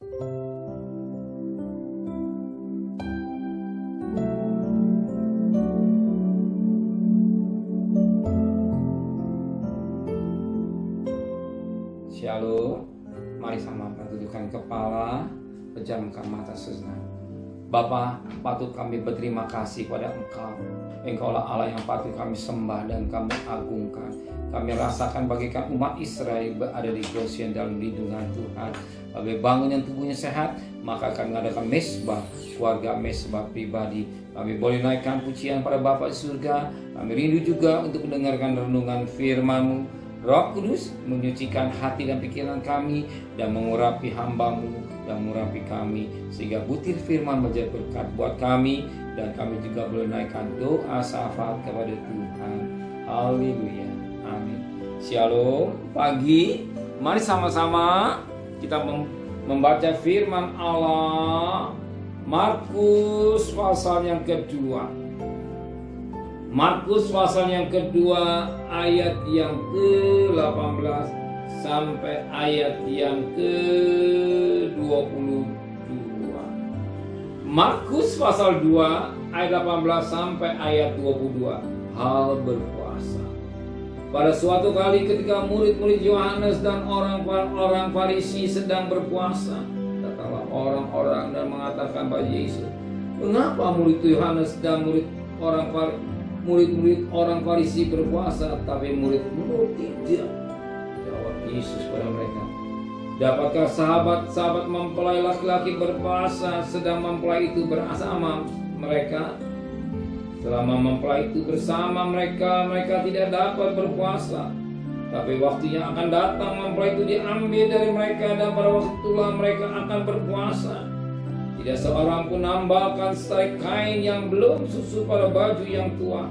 Shalom. Mari sama-sama tundukkan kepala, pejamkan mata sejenak. Bapa, patut kami berterima kasih pada Engkau. Engkaulah Allah yang patut kami sembah dan kami agungkan. Kami rasakan bagaikan umat Israel berada di Goshen dalam lindungan Tuhan. Bagi bangun yang tubuhnya sehat, maka akan mengadakan mesbah, keluarga mesbah pribadi. Kami boleh naikkan pujian pada Bapa di surga. Kami rindu juga untuk mendengarkan renungan firman-Mu. Roh Kudus menyucikan hati dan pikiran kami dan mengurapi hamba-Mu dan mengurapi kami, sehingga butir firman menjadi berkat buat kami dan kami juga boleh naikkan doa syafaat kepada Tuhan. Haleluya. Amin. Shalom. Pagi, mari sama-sama kita membaca firman Allah. Markus pasal yang kedua. Markus pasal yang kedua ayat yang ke-18 sampai ayat yang ke-22. Markus pasal 2 ayat 18 sampai ayat 22. Hal berpuasa. Pada suatu kali ketika murid-murid Yohanes dan orang-orang Farisi sedang berpuasa, datanglah orang-orang dan mengatakan pada Yesus, "Mengapa murid Yohanes dan murid-murid orang Farisi berpuasa, tapi murid-murid tidak?" Jawab Yesus pada mereka, "Dapatkah sahabat-sahabat mempelai laki-laki berpuasa sedang mempelai itu bersama mereka? Selama mempelai itu bersama mereka, mereka tidak dapat berpuasa. Tapi waktu yang akan datang, mempelai itu diambil dari mereka, dan pada waktu itulah mereka akan berpuasa. Tidak seorang pun nambalkan seterai kain yang belum susu pada baju yang tua.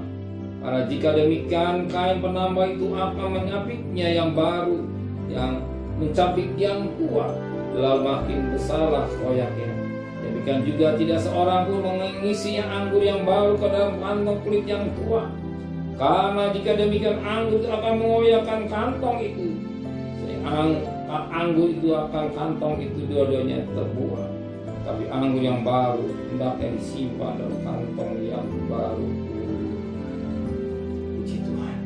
Karena jika demikian, kain penambal itu akan menyapitnya yang baru, yang mencapit yang tua, lalu makin besarlah koyaknya. Demikian juga tidak seorang pun mengisi anggur yang baru ke dalam kantong kulit yang tua. Karena jika demikian, anggur itu akan mengoyakkan kantong itu, sehingga anggur itu akan kantong itu dua-duanya terbuang. Tapi anggur yang baru hendaknya disimpan dalam kantong yang baru." Puji Tuhan.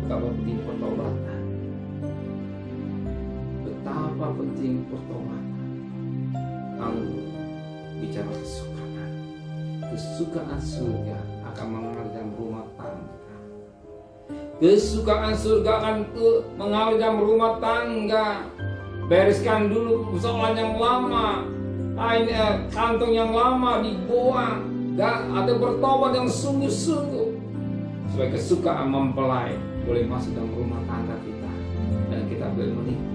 Betapa penting pertobatan. Betapa penting pertobatan. Anggur bicara kesukaan. Kesukaan surga akan mengalir dalam rumah tangga. Kesukaan surga akan mengalir dalam rumah tangga. Bereskan dulu persoalan yang lama, kantong yang lama dibuang, ada bertobat yang sungguh-sungguh, supaya kesukaan mempelai boleh masuk dalam rumah tangga kita dan kita boleh menikmati.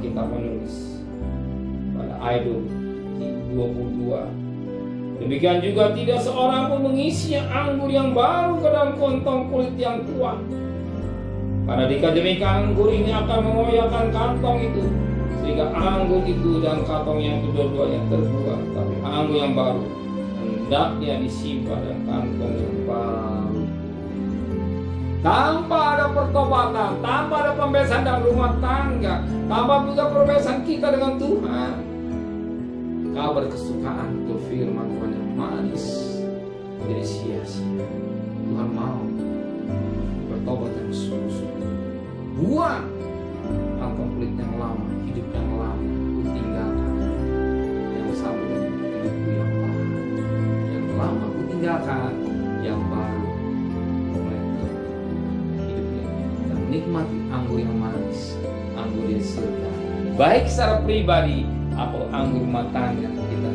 Kita menulis pada ayat 22. Demikian juga tidak seorang pun mengisi anggur yang baru ke dalam kantong kulit yang tua. Karena jika demikian, anggur ini akan mengoyakkan kantong itu, sehingga anggur itu dan kantong yang kedua-duanya terbuang. Tapi anggur yang baru hendaknya disimpan dalam kantong yang baru. Tanpa ada pertobatan, tanpa ada pembebasan dalam rumah tangga, tanpa juga pembebasan kita dengan Tuhan, kabar kesukaan untuk firman Tuhan yang manis menjadi sia-sia. Tuhan mau bertobat yang sungguh-sungguh. Buang kantong kulit yang lama, hidup yang lama, ku tinggalkan. Yang sama dengan hidupku yang lama. Yang lama ku tinggalkan, yang baru nikmati anggur yang manis, anggur yang surga. Baik secara pribadi atau anggur rumah tangga kita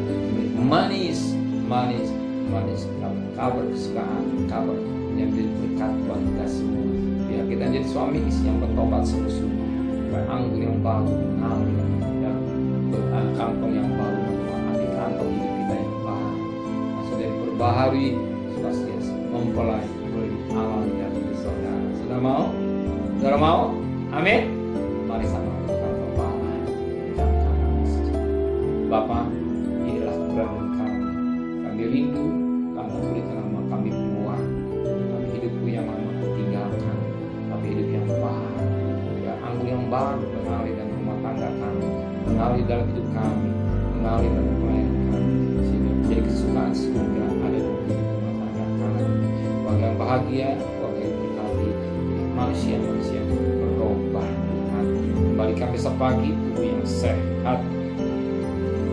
manis, manis, manis. Kabar kesukaan, kabar yang menjadi berkat buat kita semua. Biar kita jadi suami istri yang bertobat sungguh-sungguh. Supaya anggur yang baru mengalir dan kantong yang baru mengalami kantong hidup kita yang baru. Maksudnya berbaharui senantiasa mempelai beri alam yang bersaudara. Sudah mau? Saudara mau? Amin. Mari sama kita kepala. Bapa, inilah keberadaan kami. Kami rindu, kami berikan nama kami buang. Kami hidupku yang lama tinggalkan, tapi hidup yang baru. Ya, anggur yang yang baru mengalir dalam rumah tangga kami, mengalir dalam hidup kami, mengalir dalam pelayanan kami, sehingga menjadi kesukaan surga ada dalam hidup rumah tangga kami. Keluarga yang bahagia, keluarga yang berkati, manusia berubah Tuhan. Kembalikan besok pagi tubuh yang sehat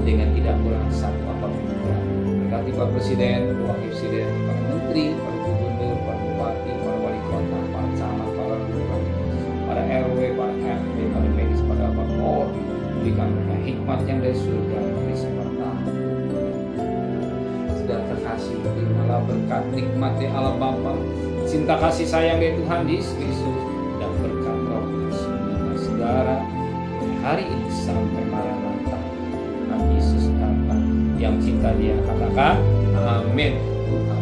dengan tidak kurang satu apapun. Berkati Pak Presiden, Wakil Presiden, para Menteri, para Gubernur, para Bupati, para Wali Kota, para camat, para lurah, para RW, para RT, para medis, para Polri. Berikan mereka hikmat yang dari surga, dari sepertah. Sudah terkasih, terimalah berkat nikmat dari Allah Bapa, cinta kasih sayang dari Tuhan Yesus Kristus, dan berkat Roh Kudus menyertai saudara hari ini sampai Maranatha. Tuhan Yesus datang. Yang cinta Dia katakan amin. Tuhan